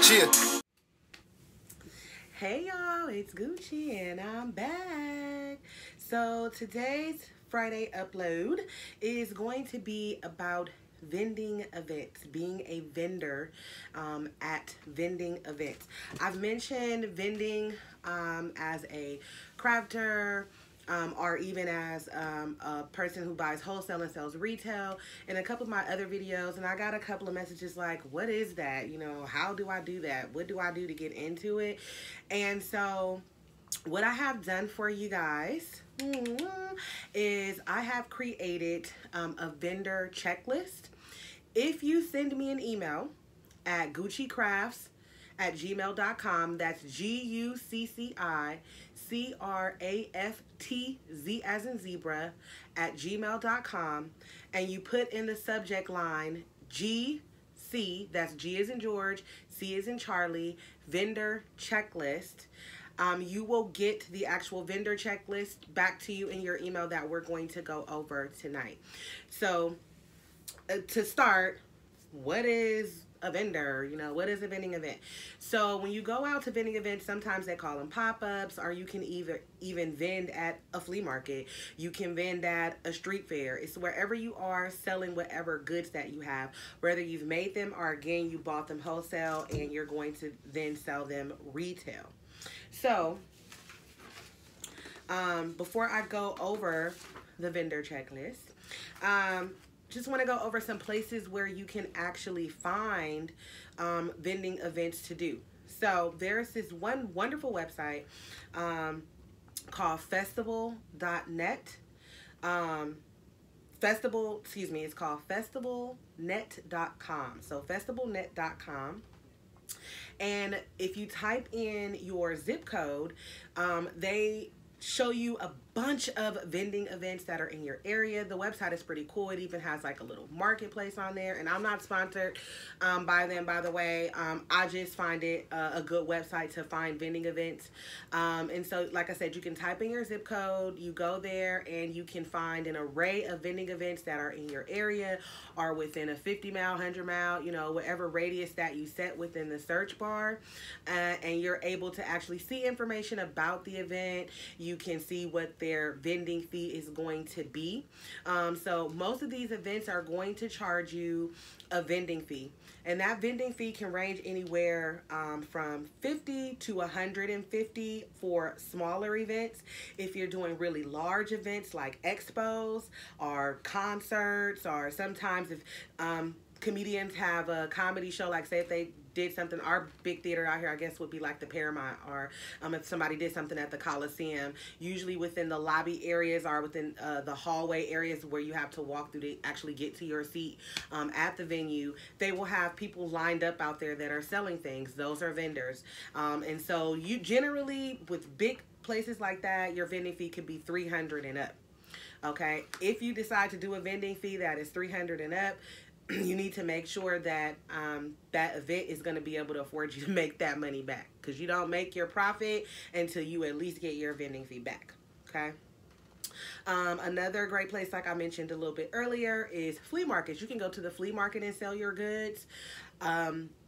Cheer. Hey y'all, it's Gucci and I'm back. So today's Friday upload is going to be about vending events, being a vendor at vending events. I've mentioned vending as a crafter, or even as a person who buys wholesale and sells retail in a couple of my other videos, and I got a couple of messages like, what is that? You know, how do I do that? What do I do to get into it? And so what I have done for you guys is I have created a vendor checklist. If you send me an email at Guccicraftz@gmail.com, that's GUCCICRAFTZ as in zebra @gmail.com, and you put in the subject line GC, that's G as in George, C as in Charlie, vendor checklist, you will get the actual vendor checklist back to you in your email that we're going to go over tonight. So to start, what is a vendor? You know, what is a vending event? So when you go out to vending events, sometimes they call them pop-ups, or you can even vend at a flea market. You can vend at a street fair. It's wherever you are selling whatever goods that you have, whether you've made them or again you bought them wholesale and you're going to then sell them retail. So before I go over the vendor checklist, just want to go over some places where you can actually find vending events to do. So there's this one wonderful website called festival.net. It's called festivalnet.com. So festivalnet.com. And if you type in your zip code, they show you a bunch of vending events that are in your area. The website is pretty cool. It even has like a little marketplace on there, and I'm not sponsored by them, by the way. I just find it a good website to find vending events. And so like I said, you can type in your zip code, you go there, and you can find an array of vending events that are in your area or within a 50-mile, 100-mile, you know, whatever radius that you set within the search bar, and you're able to actually see information about the event. You can see what their vending fee is going to be. So most of these events are going to charge you a vending fee, and that vending fee can range anywhere from $50 to $150 for smaller events. If you're doing really large events like expos or concerts, or sometimes if comedians have a comedy show, like say if they did something, our big theater out here I guess would be like the Paramount, or if somebody did something at the Coliseum, usually within the lobby areas or within the hallway areas where you have to walk through to actually get to your seat at the venue, they will have people lined up out there that are selling things. Those are vendors. And so you generally, with big places like that, your vending fee could be $300 and up. Okay, if you decide to do a vending fee that is $300 and up, you need to make sure that that event is going to be able to afford you to make that money back, because you don't make your profit until you at least get your vending fee back. Okay. Another great place, like I mentioned a little bit earlier, is flea markets. You can go to the flea market and sell your goods.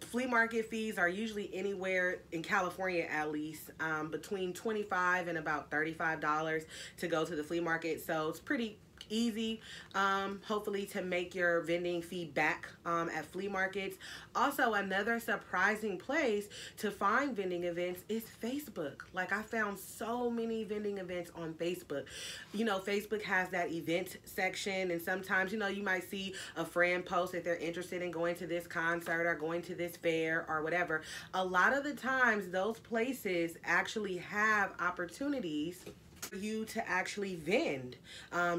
Flea market fees are usually anywhere, in California at least, between $25 and about $35 to go to the flea market. So it's pretty easy, hopefully, to make your vending fee back at flea markets. Also, another surprising place to find vending events is Facebook. Like, I found so many vending events on Facebook. You know, Facebook has that event section, and sometimes, you know, you might see a friend post that they're interested in going to this concert or going to this fair or whatever. A lot of the times, those places actually have opportunities for you to actually vend,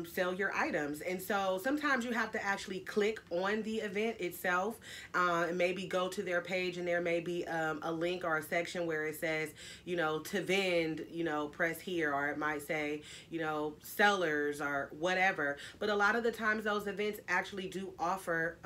sell your items. And so sometimes you have to actually click on the event itself, and maybe go to their page, and there may be a link or a section where it says, you know, to vend, you know, press here, or it might say, you know, sellers or whatever. But a lot of the times those events actually do offer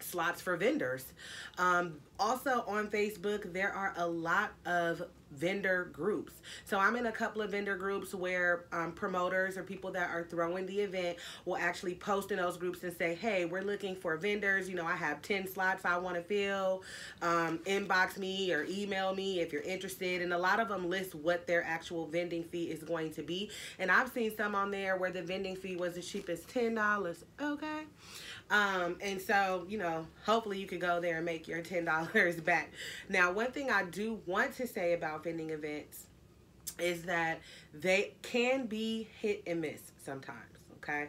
slots for vendors. Also on Facebook, there are a lot of vendor groups. So I'm in a couple of vendor groups where promoters or people that are throwing the event will actually post in those groups and say, hey, we're looking for vendors. You know, I have 10 slots I want to fill. Inbox me or email me if you're interested. And a lot of them list what their actual vending fee is going to be. And I've seen some on there where the vending fee was as cheap as $10. Okay. And so, you know, hopefully you could go there and make your $10 back. Now, one thing I do want to say about vending events is that they can be hit and miss sometimes, okay?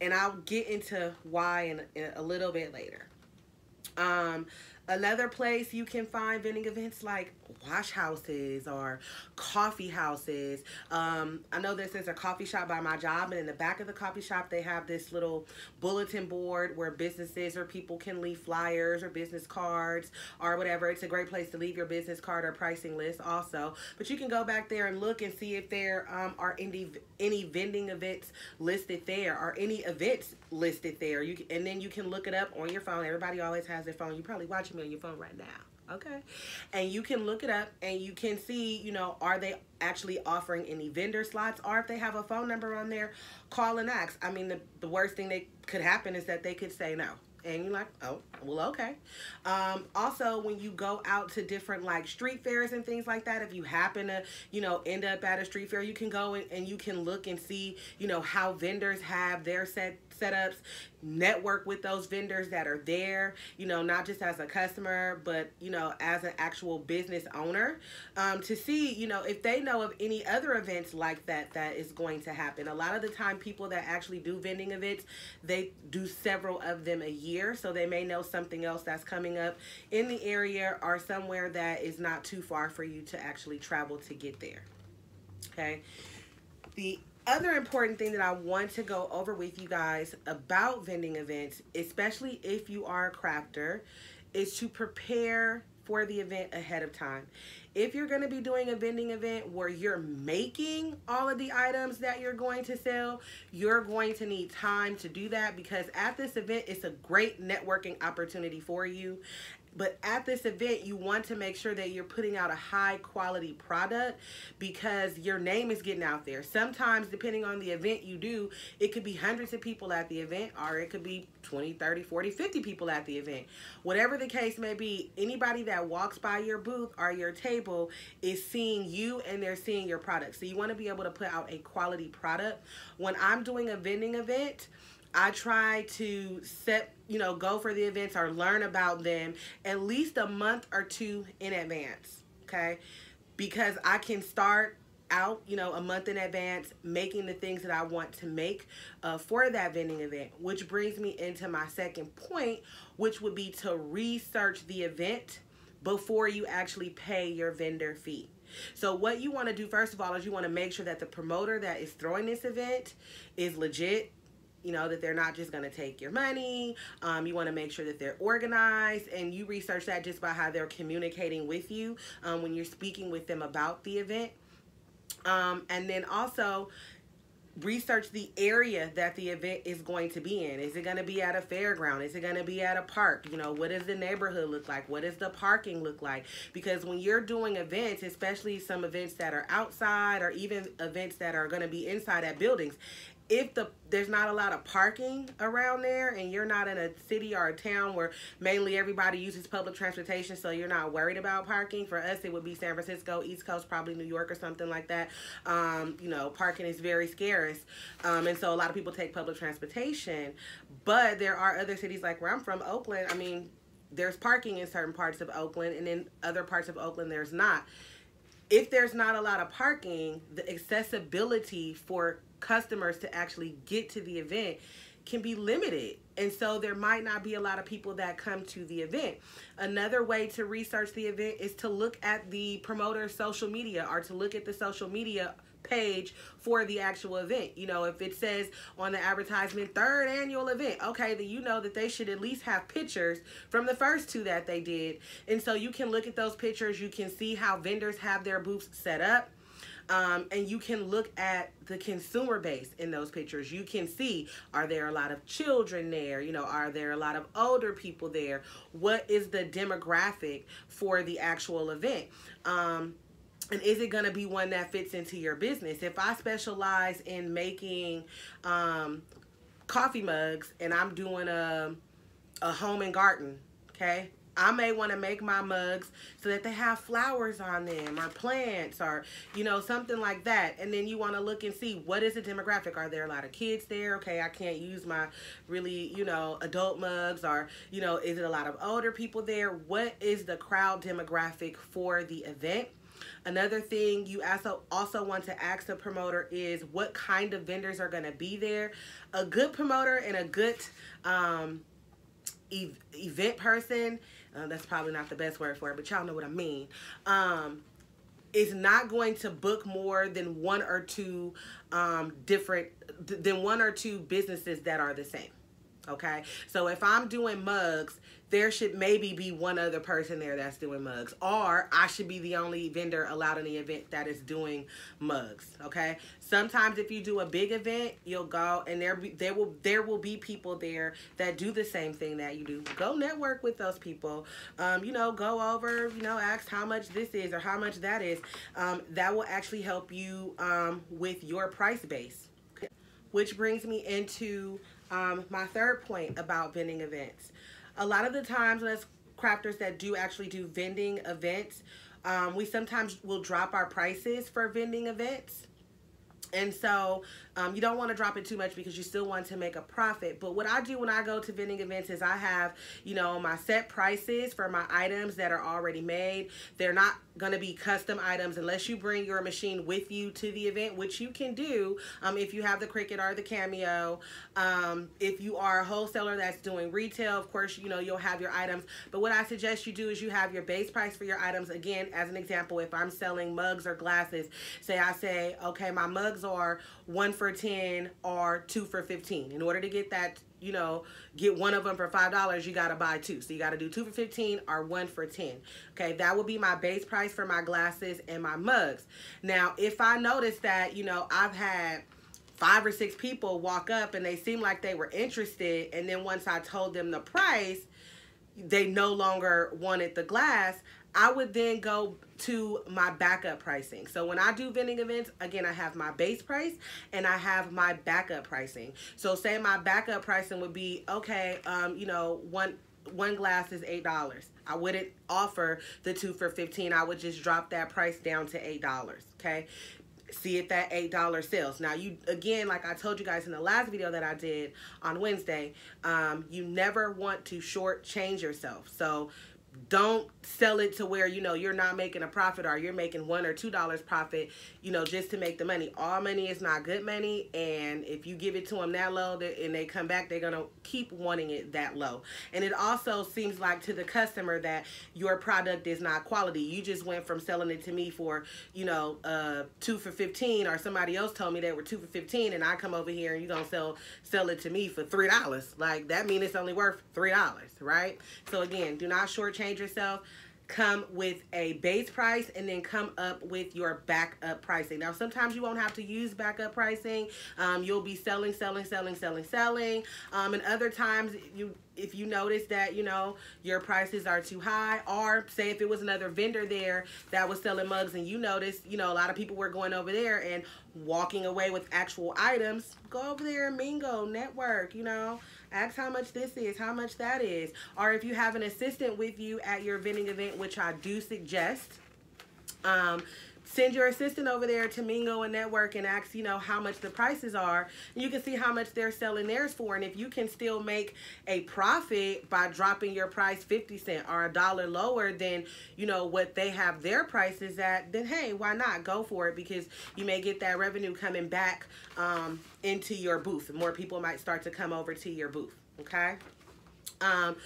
And I'll get into why in a little bit later. Another place you can find vending events like wash houses or coffee houses. I know this is a coffee shop by my job, and in the back of the coffee shop they have this little bulletin board where businesses or people can leave flyers or business cards or whatever. It's a great place to leave your business card or pricing list also. But you can go back there and look and see if there are any vending events listed there or any events listed there. And then you can look it up on your phone. Everybody always has their phone. You're probably watching me on your phone right now. Okay. And you can look it up and you can see, you know, are they actually offering any vendor slots, or if they have a phone number on there, call and ask. I mean, the worst thing that could happen is that they could say no. And you're like, oh, well, okay. Also, when you go out to different like street fairs and things like that, if you happen to, you know, end up at a street fair, you can go and you can look and see, you know, how vendors have their setups, network with those vendors that are there, you know, not just as a customer, but, you know, as an actual business owner, to see, you know, if they know of any other events like that is going to happen. A lot of the time, people that actually do vending events, they do several of them a year, so they may know something else that's coming up in the area or somewhere that is not too far for you to actually travel to get there. Okay. The other important thing that I want to go over with you guys about vending events, especially if you are a crafter, is to prepare for the event ahead of time. If you're going to be doing a vending event where you're making all of the items that you're going to sell, you're going to need time to do that, because at this event, it's a great networking opportunity for you. But at this event, you want to make sure that you're putting out a high quality product, because your name is getting out there. Sometimes, depending on the event you do, it could be hundreds of people at the event, or it could be 20, 30, 40, 50 people at the event. Whatever the case may be, anybody that walks by your booth or your table is seeing you and they're seeing your product. So you want to be able to put out a quality product. When I'm doing a vending event, I try to go for the events or learn about them at least a month or two in advance, okay? Because I can start out, you know, a month in advance making the things that I want to make for that vending event, which brings me into my second point, which would be to research the event before you actually pay your vendor fee. So what you want to do, first of all, is you want to make sure that the promoter that is throwing this event is legit. You know, that they're not just going to take your money. You want to make sure that they're organized, and you research that just by how they're communicating with you when you're speaking with them about the event. And then also research the area that the event is going to be in. Is it going to be at a fairground? Is it going to be at a park? You know, what does the neighborhood look like? What does the parking look like? Because when you're doing events, especially some events that are outside or even events that are going to be inside at buildings, if there's not a lot of parking around there and you're not in a city or a town where mainly everybody uses public transportation, so you're not worried about parking. For us, it would be San Francisco, East Coast, probably New York or something like that. You know, parking is very scarce. And so a lot of people take public transportation. But there are other cities, like where I'm from, Oakland. I mean, there's parking in certain parts of Oakland, and in other parts of Oakland, there's not. If there's not a lot of parking, the accessibility for customers to actually get to the event can be limited, and so there might not be a lot of people that come to the event. Another way to research the event is to look at the promoter's social media, or to look at the social media page for the actual event. You know, if it says on the advertisement 3rd annual event, okay, then you know that they should at least have pictures from the first 2 that they did. And so you can look at those pictures, you can see how vendors have their booths set up. And you can look at the consumer base in those pictures. You can see, are there a lot of children there? You know, are there a lot of older people there? What is the demographic for the actual event? And is it going to be one that fits into your business? If I specialize in making coffee mugs and I'm doing a home and garden, okay, I may want to make my mugs so that they have flowers on them or plants or, you know, something like that. And then you want to look and see, what is the demographic? Are there a lot of kids there? Okay, I can't use my really, you know, adult mugs. Or, you know, is it a lot of older people there? What is the crowd demographic for the event? Another thing you also want to ask the promoter is what kind of vendors are going to be there. A good promoter and a good event person, that's probably not the best word for it, but y'all know what I mean, is not going to book more than one or two businesses that are the same. Okay, so if I'm doing mugs, there should maybe be one other person there that's doing mugs, or I should be the only vendor allowed in the event that is doing mugs. Okay, sometimes if you do a big event, you'll go and there will be people there that do the same thing that you do. Go network with those people. You know, go over, you know, ask how much this is or how much that is. That will actually help you with your price base. Which brings me into my third point about vending events. A lot of the times, as crafters that do actually do vending events, we sometimes will drop our prices for vending events. And so you don't want to drop it too much because you still want to make a profit. But what I do when I go to vending events is I have, you know, my set prices for my items that are already made. They're not going to be custom items unless you bring your machine with you to the event, which you can do if you have the CRICUT or the CAMEO. If you are a wholesaler that's doing retail, of course, you know, you'll have your items. But what I suggest you do is you have your base price for your items. Again, as an example, if I'm selling mugs or glasses, I say, okay, my mugs are 1 for $10 or 2 for $15. In order to get that, you know, get one of them for $5, you got to buy 2. So you got to do 2 for $15 or 1 for $10. Okay, that will be my base price for my glasses and my mugs. Now, if I notice that, you know, I've had 5 or 6 people walk up and they seem like they were interested, and then once I told them the price, they no longer wanted the glass, I would then go to my backup pricing. So when I do vending events, again, I have my base price and I have my backup pricing. So say my backup pricing would be, okay, you know, one glass is $8. I wouldn't offer the 2 for $15. I would just drop that price down to $8. Okay. See if that $8 sells. Now, you, again, like I told you guys in the last video that I did on Wednesday, you never want to shortchange yourself. So don't sell it to where, you know, you're not making a profit or you're making $1 or $2 profit, you know, just to make the money. All money is not good money, and if you give it to them that low and they come back, they're going to keep wanting it that low. And it also seems like to the customer that your product is not quality. You just went from selling it to me for, you know, 2 for $15, or somebody else told me they were 2 for $15, and I come over here and you're going to sell it to me for $3. Like, that means it's only worth $3, right? So again, do not shortchange yourself. Come with a base price and then come up with your backup pricing. Now, sometimes you won't have to use backup pricing. You'll be selling. And other times, if you notice that, you know, your prices are too high, or say if it was another vendor there that was selling mugs and you noticed, you know, a lot of people were going over there and walking away with actual items, go over there and mingle, network, you know, ask how much this is, how much that is. Or if you have an assistant with you at your vending event, which I do suggest, send your assistant over there to mingle and network and ask, you know, how much the prices are. And you can see how much they're selling theirs for. And if you can still make a profit by dropping your price 50 cents or $1 lower than, you know, what they have their prices at, then hey, why not? Go for it, because you may get that revenue coming back into your booth. More people might start to come over to your booth. Okay. And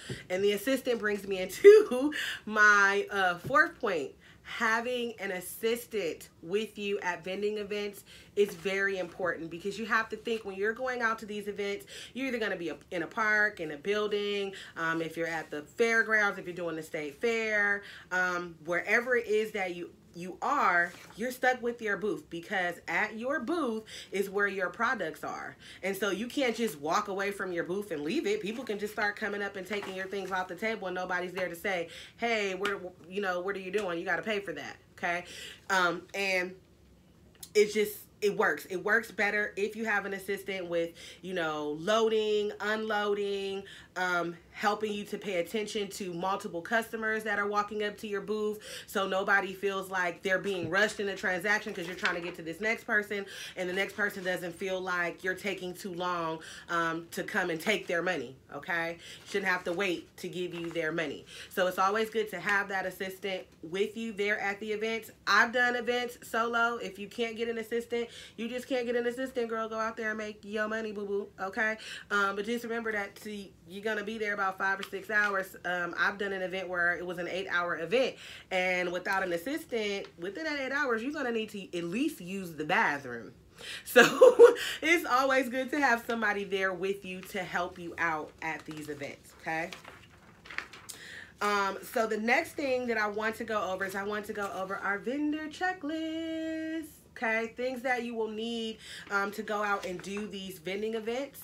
the assistant brings me into my fourth point. Having an assistant with you at vending events is very important, because you have to think, when you're going out to these events, you're either going to be in a park, in a building, if you're at the fairgrounds, if you're doing the state fair, wherever it is that you you're stuck with your booth, because at your booth is where your products are. And so you can't just walk away from your booth and leave it. People can just start coming up and taking your things off the table, and nobody's there to say, hey, what are you doing? You got to pay for that. Okay. And it works. It works better if you have an assistant with, loading, unloading, helping you to pay attention to multiple customers that are walking up to your booth, so nobody feels like they're being rushed in a transaction because you're trying to get to this next person, and the next person doesn't feel like you're taking too long to come and take their money. Okay, shouldn't have to wait to give you their money. So it's always good to have that assistant with you there at the events. I've done events solo. If you can't get an assistant, you just can't get an assistant, girl. Go out there and make your money, boo-boo. Okay, but just remember that you're gonna be there about 5 or 6 hours. I've done an event where it was an 8-hour event, and without an assistant, within that 8 hours, you're gonna need to at least use the bathroom. So it's always good to have somebody there with you to help you out at these events. Okay. So the next thing that I want to go over is our vendor checklist. Okay, things that you will need to go out and do these vending events.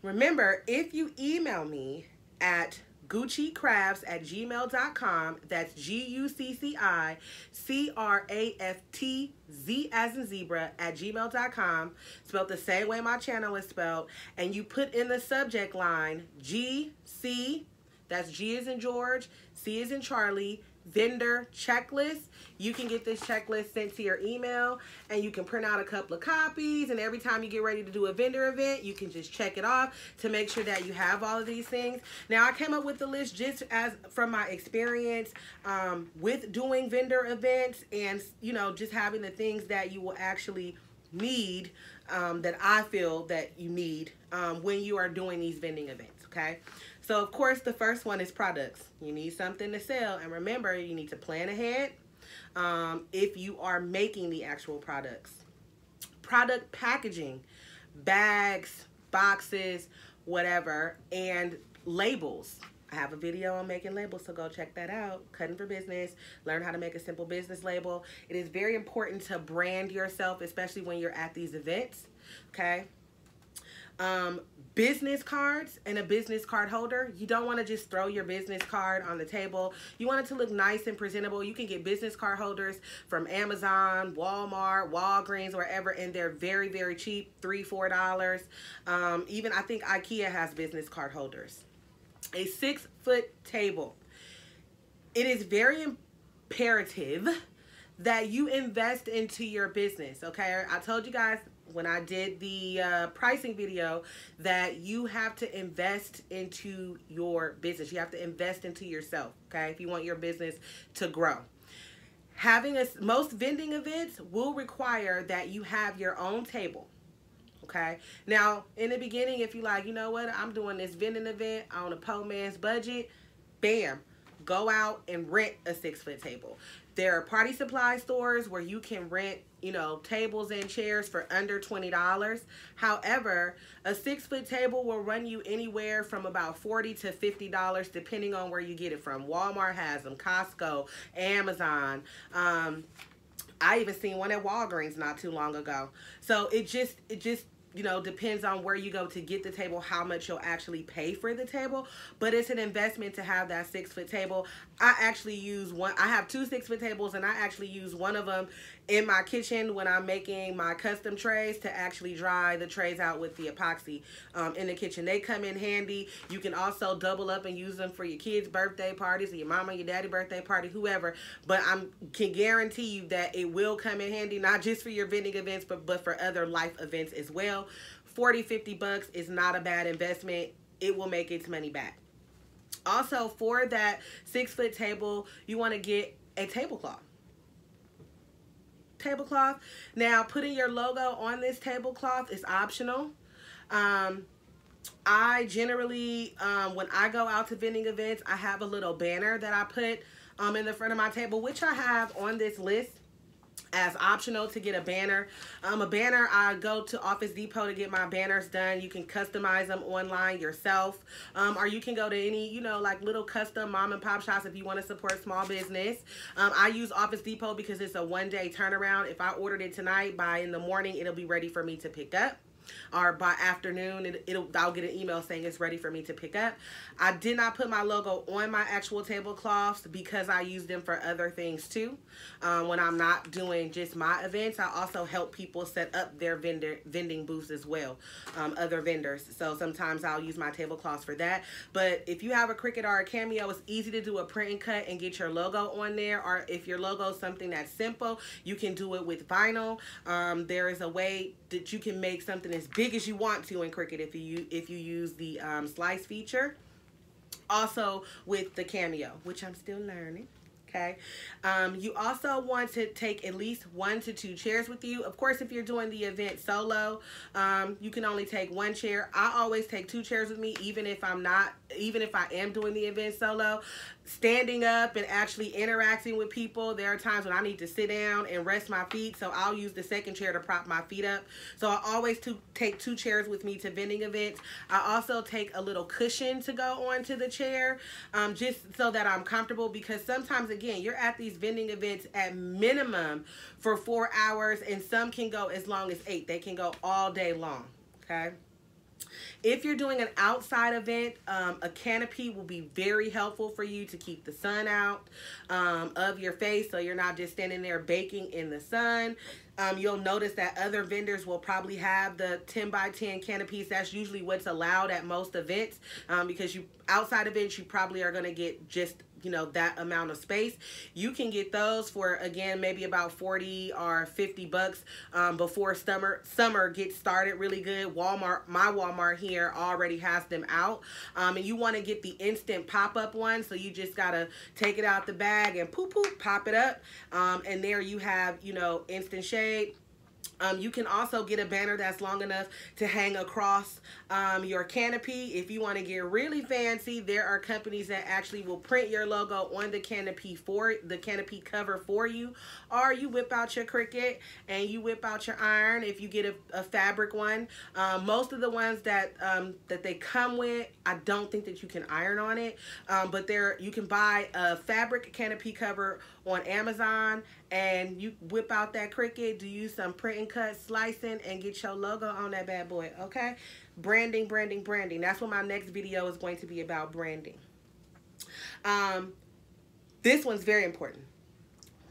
Remember, if you email me at Guccicraftz@gmail.com, that's GUCCICRAFTZ as in zebra @gmail.com, spelled the same way my channel is spelled, and you put in the subject line GC, that's G as in George, C as in Charlie, vendor checklist. You can get this checklist sent to your email, and you can print out a couple of copies, and every time you get ready to do a vendor event, you can just check it off to make sure that you have all of these things. Now, I came up with the list just as from my experience with doing vendor events, and just having the things that you will actually need, that I feel that you need when you are doing these vending events. Okay, so of course the first one is products. You need something to sell, and remember, you need to plan ahead if you are making the actual products. Product packaging, bags, boxes, whatever, and labels. I have a video on making labels, so go check that out. Cutting for Business. Learn how to make a simple business label. It is very important to brand yourself, especially when you're at these events. Okay. Business cards and a business card holder. You don't want to just throw your business card on the table. You want it to look nice and presentable. You can get business card holders from Amazon, Walmart, Walgreens, wherever, and they're very, very cheap, $3, $4. Even I think IKEA has business card holders. A 6-foot table. It is very imperative that you invest into your business. Okay, I told you guys when I did the pricing video that you have to invest into your business. You have to invest into yourself, okay, if you want your business to grow. Most vending events will require that you have your own table. Okay, now in the beginning, if you like, you know what, I'm doing this vending event on a poor man's budget, bam, go out and rent a 6-foot table. There are party supply stores where you can rent, tables and chairs for under $20. However, a 6-foot table will run you anywhere from about $40 to $50, depending on where you get it from. Walmart has them, Costco, Amazon. I even seen one at Walgreens not too long ago. So it just depends on where you go to get the table, how much you'll actually pay for the table. But it's an investment to have that 6-foot table. I actually use one. I have 2 6-foot tables, and I actually use one of them in my kitchen when I'm making my custom trays to actually dry the trays out with the epoxy in the kitchen. They come in handy. You can also double up and use them for your kids' birthday parties, or your mama, your daddy birthday party, whoever. But I can guarantee you that it will come in handy, not just for your vending events, but for other life events as well. $40, $50 is not a bad investment. It will make its money back. Also, for that 6-foot table, you want to get a tablecloth. Now, putting your logo on this tablecloth is optional. I generally, when I go out to vending events, I have a little banner that I put in the front of my table, which I have on this list as optional to get a banner. A banner, I go to Office Depot to get my banners done. You can customize them online yourself, or you can go to any, you know, like little custom mom and pop shops if you want to support small business. I use Office Depot because it's a one-day turnaround. If I ordered it tonight, by in the morning it'll be ready for me to pick up, or by afternoon I'll get an email saying it's ready for me to pick up. I did not put my logo on my actual tablecloths because I use them for other things too. When I'm not doing just my events, I also help people set up their vending booths as well, other vendors. So sometimes I'll use my tablecloths for that. But if you have a CRICUT or a CAMEO, it's easy to do a print and cut and get your logo on there. Or if your logo is something that's simple, you can do it with vinyl. There is a way that you can make something as big as you want to in CRICUT if you use the slice feature. Also with the CAMEO, which I'm still learning. Okay. You also want to take at least 1 to 2 chairs with you. Of course, if you're doing the event solo, you can only take 1 chair. I always take 2 chairs with me, even if I am doing the event solo. Standing up and actually interacting with people, there are times when I need to sit down and rest my feet, so I'll use the second chair to prop my feet up. So I always take 2 chairs with me to vending events. I also take a little cushion to go onto the chair, just so that I'm comfortable, because sometimes, again, you're at these vending events at minimum for 4 hours, and some can go as long as 8. They can go all day long, okay? If you're doing an outside event, a canopy will be very helpful for you to keep the sun out of your face, so you're not just standing there baking in the sun. You'll notice that other vendors will probably have the 10 by 10 canopies. That's usually what's allowed at most events, because outside events, you probably are going to get just, you know, that amount of space. You can get those for, again, maybe about 40 or 50 bucks before summer gets started really good. My Walmart here already has them out, and you want to get the instant pop-up one, so you just gotta take it out the bag and pop it up, and there you have, you know, instant shade. You can also get a banner that's long enough to hang across your canopy. If you want to get really fancy, there are companies that actually will print your logo on the canopy cover for you, or you whip out your CRICUT and you whip out your iron if you get a fabric one. Most of the ones that they come with, I don't think that you can iron on it, but you can buy a fabric canopy cover on Amazon, and you whip out that CRICUT, do some print and cut, slicing, and get your logo on that bad boy, okay? Branding, branding, branding. That's what my next video is going to be about, branding. This one's very important.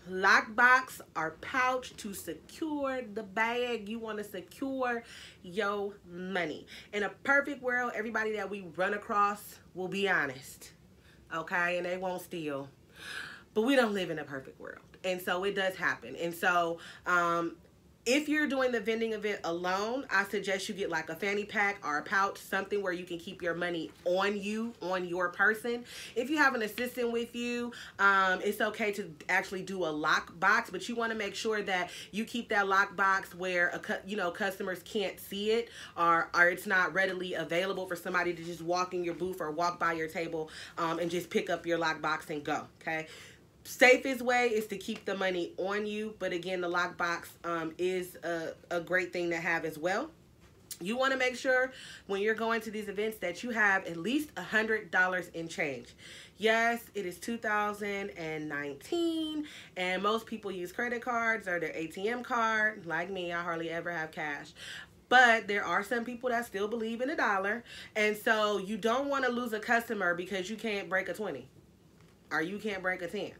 Lockbox or pouch to secure the bag. You want to secure your money. In a perfect world, everybody that we run across will be honest, okay? And they won't steal. But we don't live in a perfect world, and so it does happen. And so if you're doing the vending event alone, I suggest you get like a fanny pack or a pouch, something where you can keep your money on you, on your person. If you have an assistant with you, it's okay to actually do a lock box, but you want to make sure that you keep that lock box where customers can't see it, or it's not readily available for somebody to just walk in your booth or walk by your table and just pick up your lock box and go, okay? Safest way is to keep the money on you, but again, the lockbox is a great thing to have as well. You want to make sure when you're going to these events that you have at least $100 in change. Yes, it is 2019, and most people use credit cards or their ATM card. Like me, I hardly ever have cash. But there are some people that still believe in a dollar, and so you don't want to lose a customer because you can't break a 20 or you can't break a 10.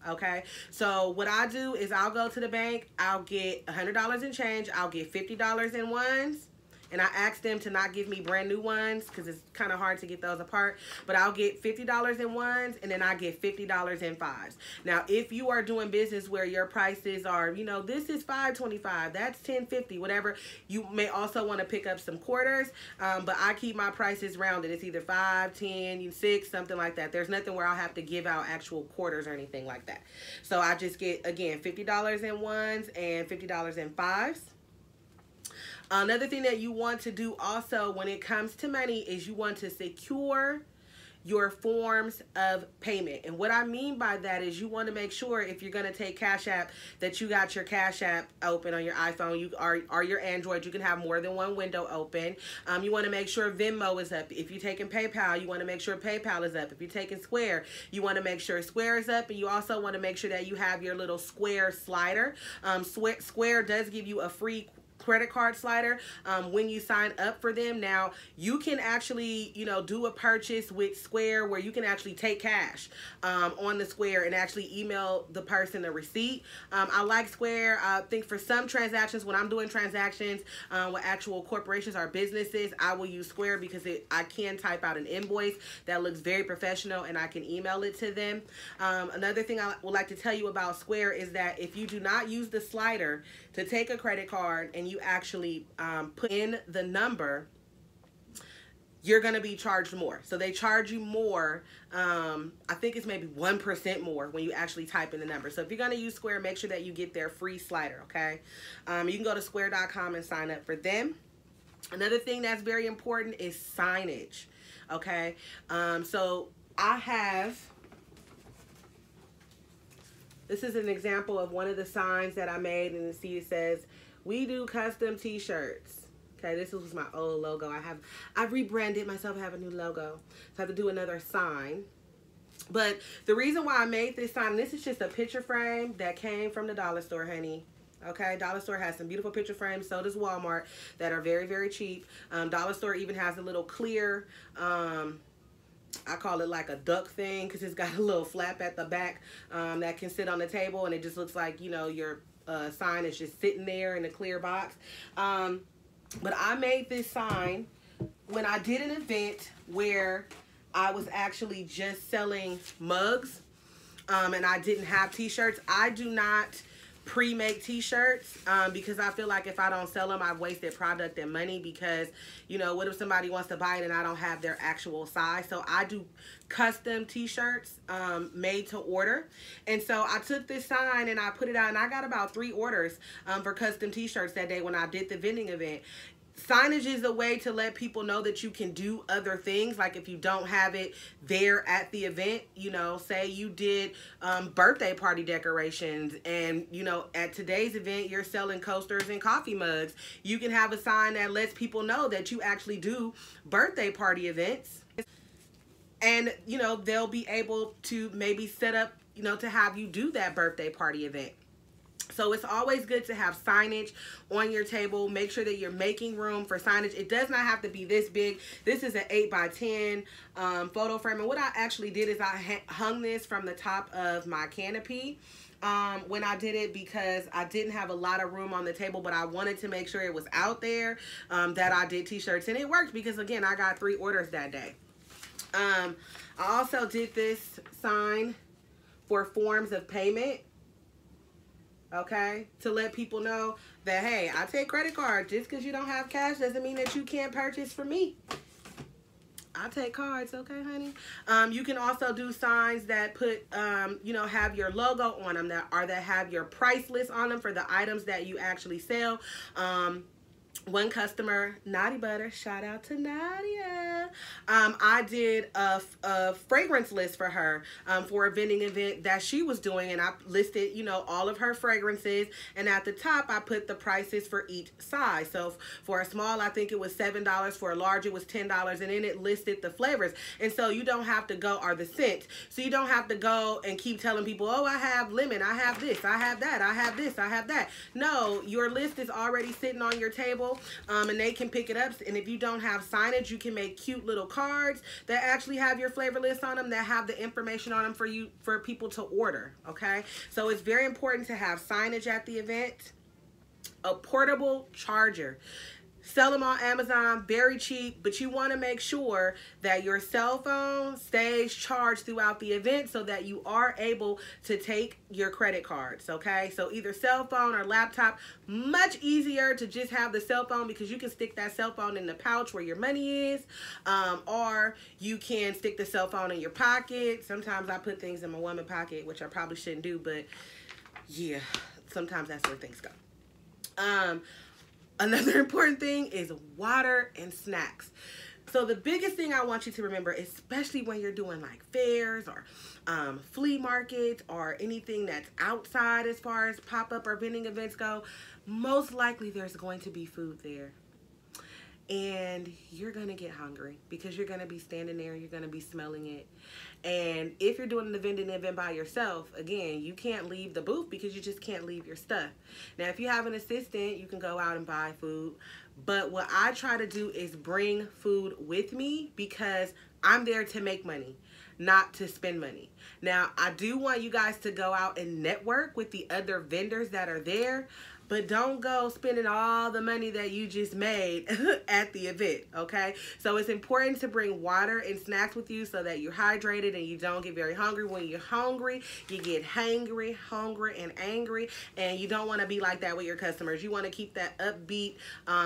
Okay, so what I do is I'll go to the bank, I'll get $100 in change, I'll get $50 in ones, and I ask them to not give me brand new ones because it's kind of hard to get those apart, but I'll get $50 in ones, and then I get $50 in fives. Now, if you are doing business where your prices are, you know, this is $5.25, that's $10.50, whatever, you may also want to pick up some quarters, but I keep my prices rounded. It's either 5, 10, 6, something like that. There's nothing where I'll have to give out actual quarters or anything like that. So I just get, again, $50 in ones and $50 in fives. Another thing that you want to do also when it comes to money is you want to secure your forms of payment. And what I mean by that is you want to make sure if you're going to take Cash App that you got your Cash App open on your iPhone or your Android. You can have more than one window open. You want to make sure Venmo is up. If you're taking PayPal, you want to make sure PayPal is up. If you're taking Square, you want to make sure Square is up. And you also want to make sure that you have your little Square slider. Square does give you a free credit card slider when you sign up for them. Now you can actually, you know, do a purchase with Square where you can actually take cash on the Square and actually email the person a receipt. I like Square. I think for some transactions, when I'm doing transactions with actual corporations or businesses, I will use Square because I can type out an invoice that looks very professional and I can email it to them. Another thing I would like to tell you about Square is that if you do not use the slider to take a credit card and you actually put in the number, you're going to be charged more. So they charge you more. I think it's maybe 1% more when you actually type in the number. So if you're going to use Square, make sure that you get their free slider, okay? You can go to square.com and sign up for them. Another thing that's very important is signage, okay? So I have... This is an example of one of the signs that I made, and see it says, "We do custom t-shirts." Okay, this was my old logo. I've rebranded myself, I have a new logo. So I have to do another sign. But the reason why I made this sign, this is just a picture frame that came from the dollar store, honey. Okay, dollar store has some beautiful picture frames. So does Walmart, that are very, very cheap. Dollar store even has a little clear, I call it like a duck thing because it's got a little flap at the back that can sit on the table, and it just looks like, you know, your sign is just sitting there in a clear box. But I made this sign when I did an event where I was actually just selling mugs and I didn't have t-shirts. I do not pre-make t-shirts because I feel like if I don't sell them, I've wasted product and money, because, you know, what if somebody wants to buy it and I don't have their actual size? So I do custom t-shirts made to order. And so I took this sign and I put it out, and I got about 3 orders for custom t-shirts that day when I did the vending event. Signage is a way to let people know that you can do other things. Like if you don't have it there at the event, you know, say you did birthday party decorations, and, you know, at today's event, you're selling coasters and coffee mugs. You can have a sign that lets people know that you actually do birthday party events. And, you know, they'll be able to maybe set up, you know, to have you do that birthday party event. So it's always good to have signage on your table. Make sure that you're making room for signage. It does not have to be this big. This is an 8x10 photo frame. And what I actually did is I hung this from the top of my canopy when I did it, because I didn't have a lot of room on the table, but I wanted to make sure it was out there that I did t-shirts. And it worked because, again, I got 3 orders that day. I also did this sign for forms of payment. Okay, to let people know that, hey, I take credit card. Just because you don't have cash doesn't mean that you can't purchase from me. I take cards, okay, honey? You can also do signs that put, you know, have your logo on them, that have your price list on them for the items that you actually sell. One customer, Naughty Butter, shout out to Nadia. I did a fragrance list for her for a vending event that she was doing, and I listed, you know, all of her fragrances, and at the top I put the prices for each size. So for a small, I think it was $7. For a large, it was $10, and then it listed the flavors. And so you don't have to go, or the scent, so you don't have to go and keep telling people, oh, I have lemon, I have this, I have that, I have this, I have that. No, your list is already sitting on your table. And they can pick it up. And if you don't have signage, you can make cute little cards that actually have your flavor list on them, that have the information on them for people to order. Okay, so it's very important to have signage at the event. A portable charger. Sell them on Amazon, very cheap, but you want to make sure that your cell phone stays charged throughout the event so that you are able to take your credit cards, okay? So either cell phone or laptop, much easier to just have the cell phone, because you can stick that cell phone in the pouch where your money is, or you can stick the cell phone in your pocket. Sometimes I put things in my woman pocket, which I probably shouldn't do, but yeah, sometimes that's where things go. Another important thing is water and snacks. So the biggest thing I want you to remember, especially when you're doing like fairs or flea markets or anything that's outside as far as pop-up or vending events go, most likely there's going to be food there. And you're going to get hungry because you're going to be standing there and you're going to be smelling it. And if you're doing the vending event by yourself, again, you can't leave the booth because you just can't leave your stuff. Now, if you have an assistant, you can go out and buy food. But what I try to do is bring food with me because I'm there to make money, not to spend money. Now, I do want you guys to go out and network with the other vendors that are there, but don't go spending all the money that you just made at the event, okay? So it's important to bring water and snacks with you so that you're hydrated and you don't get very hungry. When you're hungry, you get hangry, hungry, and angry, and you don't want to be like that with your customers. You want to keep that upbeat,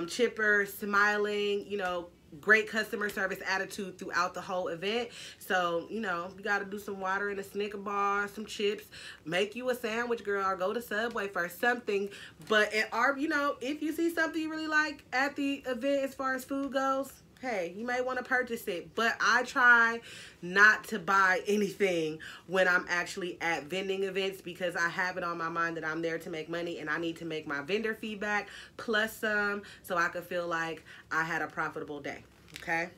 chipper, smiling, you know, great customer service attitude throughout the whole event. So, you know, you got to do some water and a Snicker bar, some chips, make you a sandwich, girl, or go to Subway for something. But, you know, if you see something you really like at the event as far as food goes, hey, you may want to purchase it. But I try not to buy anything when I'm actually at vending events because I have it on my mind that I'm there to make money and I need to make my vendor feedback plus some so I can feel like I had a profitable day, okay?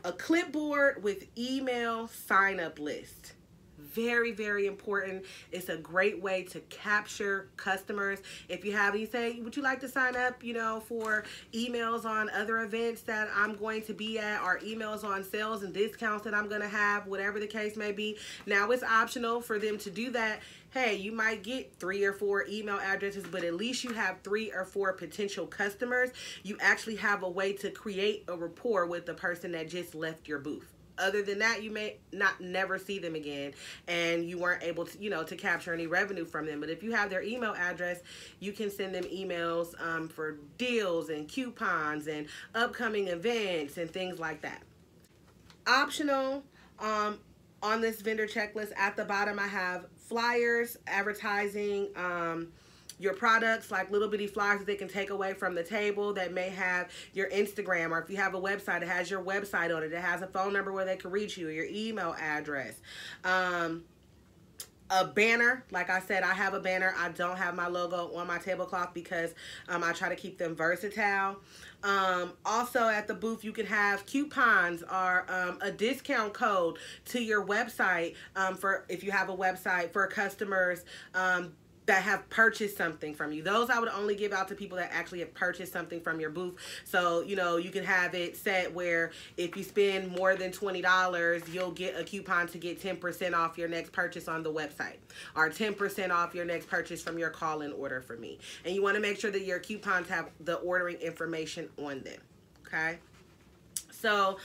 A clipboard with email sign-up list. Very, very important. It's a great way to capture customers. If you have, you say, would you like to sign up, you know, for emails on other events that I'm going to be at, or emails on sales and discounts that I'm going to have, whatever the case may be. Now, it's optional for them to do that. Hey, you might get 3 or 4 email addresses, but at least you have 3 or 4 potential customers. You actually have a way to create a rapport with the person that just left your booth. Other than that, you may never see them again, and you weren't able to, you know, to capture any revenue from them. But if you have their email address, you can send them emails for deals and coupons and upcoming events and things like that. Optional on this vendor checklist, at the bottom I have flyers advertising your products, like little bitty flyers that they can take away from the table that may have your Instagram, or if you have a website, it has your website on it. It has a phone number where they can reach you, or your email address. A banner, like I said, I have a banner. I don't have my logo on my tablecloth because I try to keep them versatile. Also at the booth, you can have coupons or a discount code to your website for if you have a website for customers that have purchased something from you. Those I would only give out to people that actually have purchased something from your booth. So, you know, you can have it set where if you spend more than $20, you'll get a coupon to get 10% off your next purchase on the website, or 10% off your next purchase from your call-in order for me. And you want to make sure that your coupons have the ordering information on them, okay? So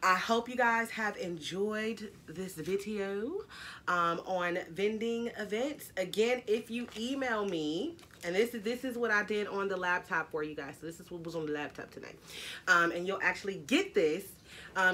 I hope you guys have enjoyed this video on vending events. Again, if you email me, and this is what I did on the laptop for you guys. So this is what was on the laptop tonight. And you'll actually get this,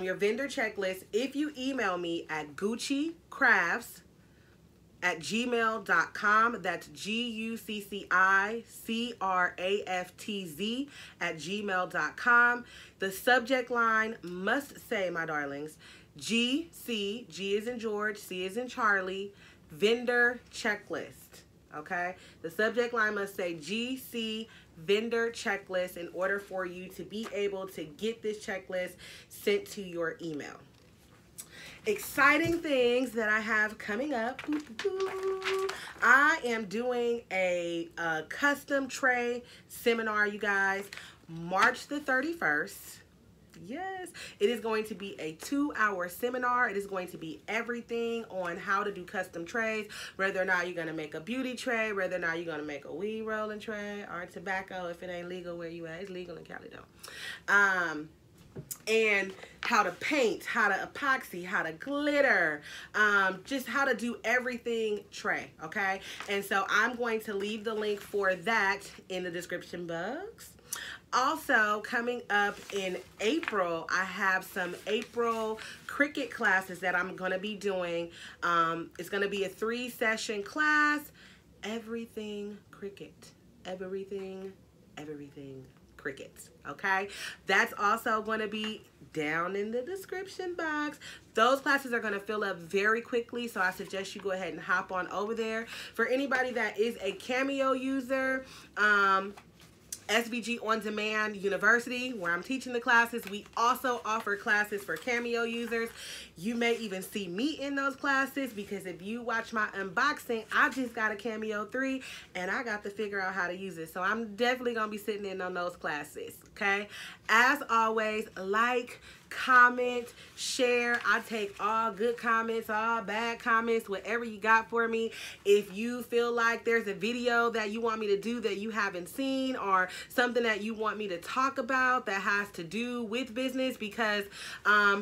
your vendor checklist, if you email me at guccicraftz@gmail.com. That's GUCCICRAFTZ@gmail.com. The subject line must say, my darlings, GC, G is in George, C is in Charlie, vendor checklist. Okay? The subject line must say GC vendor checklist in order for you to be able to get this checklist sent to your email. Exciting things that I have coming up. I am doing a custom tray seminar, you guys, March the 31st. Yes, it is going to be a 2-hour seminar. It is going to be everything on how to do custom trays, whether or not you're going to make a beauty tray, whether or not you're going to make a weed rolling tray, or tobacco if it ain't legal where you at. It's legal in Cali though. And how to paint, how to epoxy, how to glitter, just how to do everything tray, okay? And so I'm going to leave the link for that in the description box. Also, coming up in April, I have some April CRICUT classes that I'm going to be doing. It's going to be a 3-session class, everything CRICUT, everything CRICUT, okay? That's also going to be down in the description box. Those classes are going to fill up very quickly, so I suggest you go ahead and hop on over there. For anybody that is a Cameo user, SVG On Demand University, where I'm teaching the classes, we also offer classes for Cameo users. You may even see me in those classes, because if you watch my unboxing, I just got a Cameo 3 and I got to figure out how to use it. So I'm definitely going to be sitting in on those classes, okay? As always, like, comment, share. I take all good comments, all bad comments, whatever you got for me. If you feel like there's a video that you want me to do that you haven't seen, or something that you want me to talk about that has to do with business, because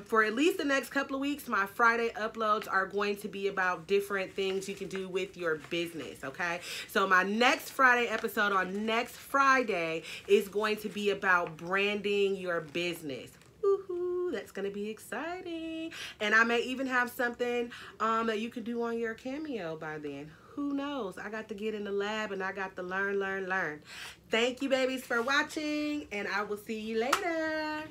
for at least the next couple of weeks, my Friday uploads are going to be about different things you can do with your business, okay? So my next Friday episode on next Friday is going to be about branding your business. Woohoo, that's going to be exciting. And I may even have something that you could do on your Cameo by then. Who knows? I got to get in the lab and I got to learn. Thank you, babies, for watching, and I will see you later.